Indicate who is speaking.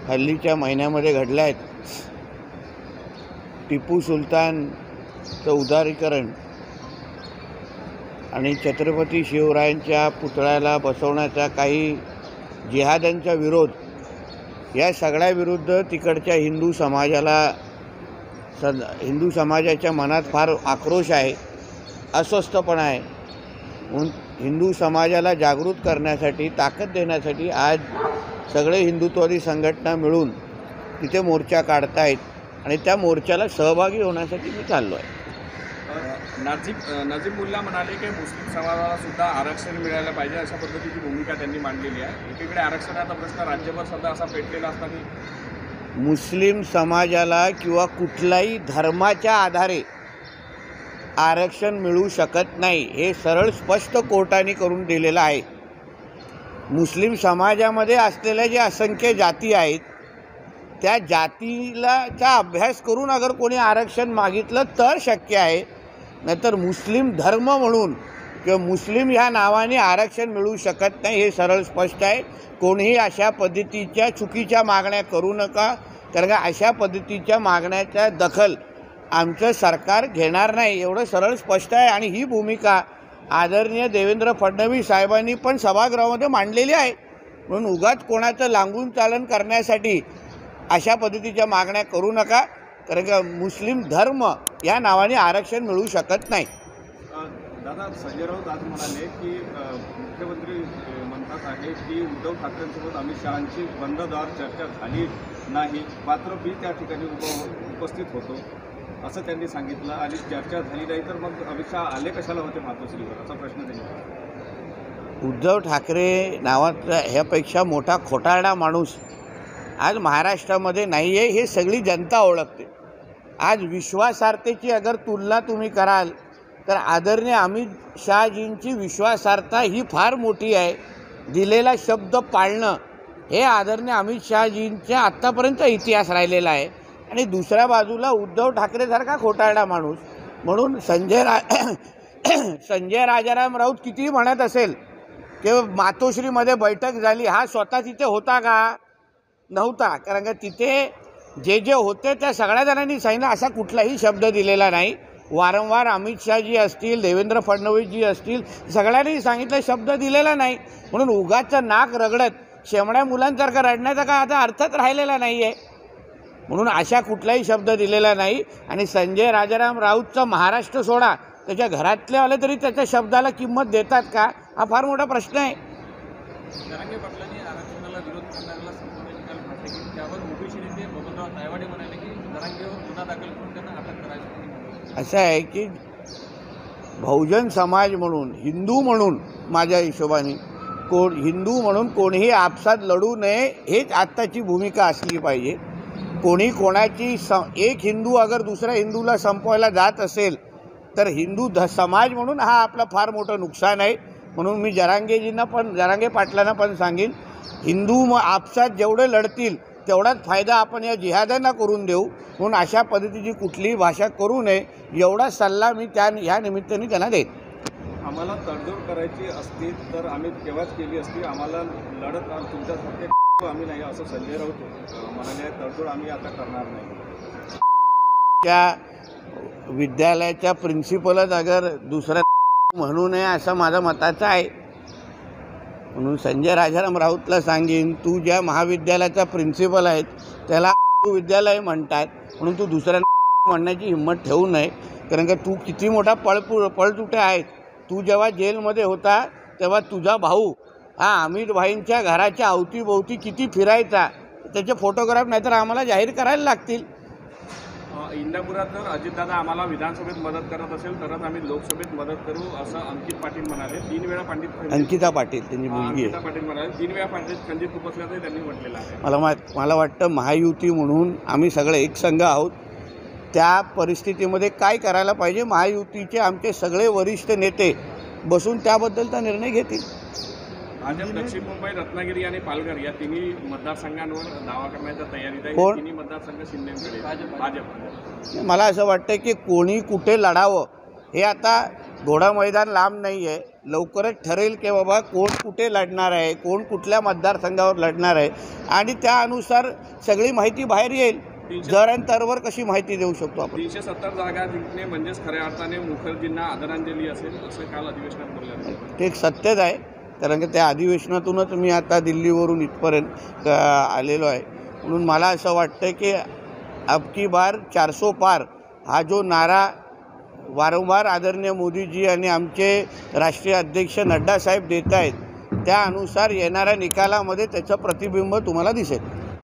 Speaker 1: हल्लीच्या महिन्यामध्ये घडल्या आहेत. टिपू सुलतानचं उदारीकरण आणि छत्रपती शिवरायांच्या पुतळ्याला बसवण्याचा काही जिहाद्यांचा विरोध, या सगळ्याविरुद्ध तिकडच्या हिंदू समाजाच्या मनात फार आक्रोश आहे, अस्वस्थपणा आहे. म्हणून हिंदू समाजाला जागृत करण्यासाठी, ताकद देण्यासाठी आज सगळे हिंदुत्ववादी संघटना मिळून तिथे मोर्चा काढतायत आणि त्या मोर्चाला सहभागी होण्यासाठी मी चाललो आहे.
Speaker 2: नजीबुल्ला म्हणाले की मुस्लिम समाजाला सुद्धा आरक्षण मिळायला पाहिजे, अशा पद्धतीची भूमिका त्यांनी मांडलेली आहे. एकीकडे आरक्षणाचा प्रश्न राज्यभर सध्या असा पेटलेला असताना
Speaker 1: मुस्लिम समाजाला किंवा कुठल्याही धर्माच्या आधारे आरक्षण मिळू शकत नाही, हे सरळ स्पष्ट कोर्टाने करून दिलेलं आहे. मुस्लिम समाजामध्ये असलेल्या जे असंख्य जाती आहेत त्या जातीचा अभ्यास करून अगर कोणी आरक्षण मागितलं तर शक्य आहे, नाहीतर मुस्लिम धर्म म्हणून किंवा मुस्लिम ह्या नावाने आरक्षण मिळू शकत नाही, हे सरळ स्पष्ट आहे. कोणीही अशा पद्धतीच्या चुकीच्या मागण्या करू नका, कारण का अशा पद्धतीच्या मागण्याच्या दखल आमचं सरकार घेणार नाही, एवढं सरळ स्पष्ट आहे. आणि ही भूमिका आदरणीय देवेंद्र फडणवीस साहेबांनी पण सभागृहामध्ये मांडलेली आहे. म्हणून उगाच कोणाचं लांबून चालन करण्यासाठी अशा पद्धतीच्या मागण्या करू नका, कारण का मुस्लिम धर्म या नावाने आरक्षण मिळू शकत नाही.
Speaker 2: दादा, संजय राऊत आज म्हणाले की मुख्यमंत्री म्हणतात आहे की उद्धव ठाकरेंसोबत अमित शहांची बंद दार चर्चा झाली नाही, मात्र मी त्या ठिकाणी उपस्थित होतो असं त्यांनी सांगितलं. आणि चर्चा झाली नाही तर मग अमित शहा आले कशाला होते मातोश्रीवर, असा प्रश्न त्यांनी केला.
Speaker 1: उद्धव ठाकरे नावाचा ह्यापेक्षा मोठा खोटारडा माणूस आज महाराष्ट्रामध्ये नाही आहे, हे सगळी जनता ओळखते. आज विश्वासार्हतेची अगर तुलना तुम्ही कराल तर आदरणीय अमित शहाजींची विश्वासार्हता ही फार मोठी आहे. दिलेला शब्द पाळणं हे आदरणीय अमित शहाजींच्या आत्तापर्यंत इतिहास राहिलेला आहे. आणि दुसऱ्या बाजूला उद्धव ठाकरेसारखा खोटारडा माणूस. म्हणून संजय राजाराम राऊत कितीही म्हणत असेल की मातोश्रीमध्ये बैठक झाली, हा स्वतः तिथे होता का? नव्हता. कारण का तिथे जे होते त्या सगळ्या जणांनी सांगितलं, असा कुठलाही शब्द दिलेला नाही. वारंवार अमित शहाजी असतील, देवेंद्र फडणवीसजी असतील, सगळ्यांनी सांगितलं, शब्द दिलेला नाही. म्हणून उगाचं नाक रगडत शेमड्या मुलांसारखं रडण्याचा काय आता अर्थच राहिलेला नाही आहे. म्हणून अशा कुठलाही शब्द दिलेला नाही. आणि संजय राजाराम राऊतचा महाराष्ट्र सोडा, त्याच्या घरातले आले तरी त्याच्या शब्दाला किंमत देतात का, हा फार मोठा प्रश्न आहे.
Speaker 2: जरांगे पाटलांनी आरक्षणाला विरोध करणाऱ्याला संपवण्याची काल भाषा केली, त्यावर ओबीसी नेते बबनराव तायवाडे म्हणाले की जरांगेवर गुन्हा दाखल करून त्यांना अटक करायची.
Speaker 1: असं आहे की बहुजन समाज म्हणून, हिंदू म्हणून, माझ्या हिशोबाने हिंदू म्हणून कोणीही आपसात लढू नये, हेच आत्ताची भूमिका असली पाहिजे. कोणी कोणाची एक हिंदू अगर दुसऱ्या हिंदूला संपवायला जात असेल तर हिंदू समाज म्हणून हा आपला फार मोठं नुकसान आहे. म्हणून मी जरांगे पाटलांना पण सांगेन, हिंदू आपसात जेवढे लढतील तेवढाच फायदा आपण या जिहाद्यांना करून देऊ. म्हणून अशा पद्धतीची कुठलीही भाषा करू नये, एवढा सल्ला मी ह्या निमित्ताने त्यांना देईन.
Speaker 2: आम्हाला तडजोड करायची असती तर आम्ही केव्हाच केली असती, आम्हाला लढत तुमच्यासारखे आम्ही नाही, असं संजय राऊत म्हणाले. तडजोड आम्ही आता करणार नाही.
Speaker 1: त्या विद्यालयाच्या प्रिन्सिपलच अगर दुसऱ्या म्हणू नये असं माझं मताचं आहे. म्हणून संजय राजाराम राऊतला सांगेन, तू ज्या महाविद्यालयाचा प्रिन्सिपल आहेत त्याला विद्यालय म्हणतात, म्हणून तू दुसऱ्या म्हणण्याची हिंमत ठेवू नये. कारण का तू किती मोठा पळतुटे आहे. तू जेव्हा जेलमध्ये होता तेव्हा तुझा भाऊ हा अमित भाईंच्या घराच्या अवतीभोवती किती फिरायचा, त्याचे फोटोग्राफ नाहीतर आम्हाला जाहीर करायला लागतील.
Speaker 2: इंदापुरात जर अजितदादा आम्हाला विधानसभेत मदत करत असेल तरच आम्ही लोकसभेत मदत करू, असं अंकित पाटील म्हणाले. 3 वेळा
Speaker 1: अंकिता पाटील त्यांची मुलगी आहे.
Speaker 2: पाटील म्हणाले 3 वेळा खंडित खुपसल्याचंही त्यांनी म्हटलेलं आहे.
Speaker 1: मला वाटतं महायुती म्हणून आम्ही सगळे एक संघ आहोत. त्या परिस्थितीमध्ये काय करायला पाहिजे, महायुतीचे आमचे सगळे वरिष्ठ नेते बसून त्याबद्दलचा निर्णय घेतील.
Speaker 2: भाजप दक्षिण मुंबई, रत्नागिरी आणि पालघर या तिन्ही मतदारसंघांवर दावा करण्याच्या तयारीत आहे.
Speaker 1: कोण?
Speaker 2: तिन्ही मतदारसंघ शिंदेकडे. भाजप.
Speaker 1: मला असं वाटतं की कोणी कुठे लढावं हे आता घोडा मैदान लांब नाही आहे. लवकरच ठरेल की बाबा कोण कुठे लढणार आहे, कोण कुठल्या मतदारसंघावर लढणार आहे आणि त्यानुसार सगळी माहिती बाहेर येईल. जरांतरवर कशी माहिती देऊ शकतो आपण.
Speaker 2: 370 जागा जिंकणे म्हणजेच खऱ्या अर्थाने मुखर्जींना आदरांजली असेल असं काल अधिवेशनात बोलले.
Speaker 1: ते एक सत्यच आहे, कारण की त्या अधिवेशनातूनच मी आता दिल्लीवरून इथपर्यंत आलेलो आहे. म्हणून मला असं वाटतं की अब की बार 400 पार हा जो नारा वारंवार आदरणीय मोदीजी आणि आमचे राष्ट्रीय अध्यक्ष नड्डा साहेब देत आहेत, त्यानुसार येणाऱ्या निकालामध्ये त्याचं प्रतिबिंब तुम्हाला दिसेल.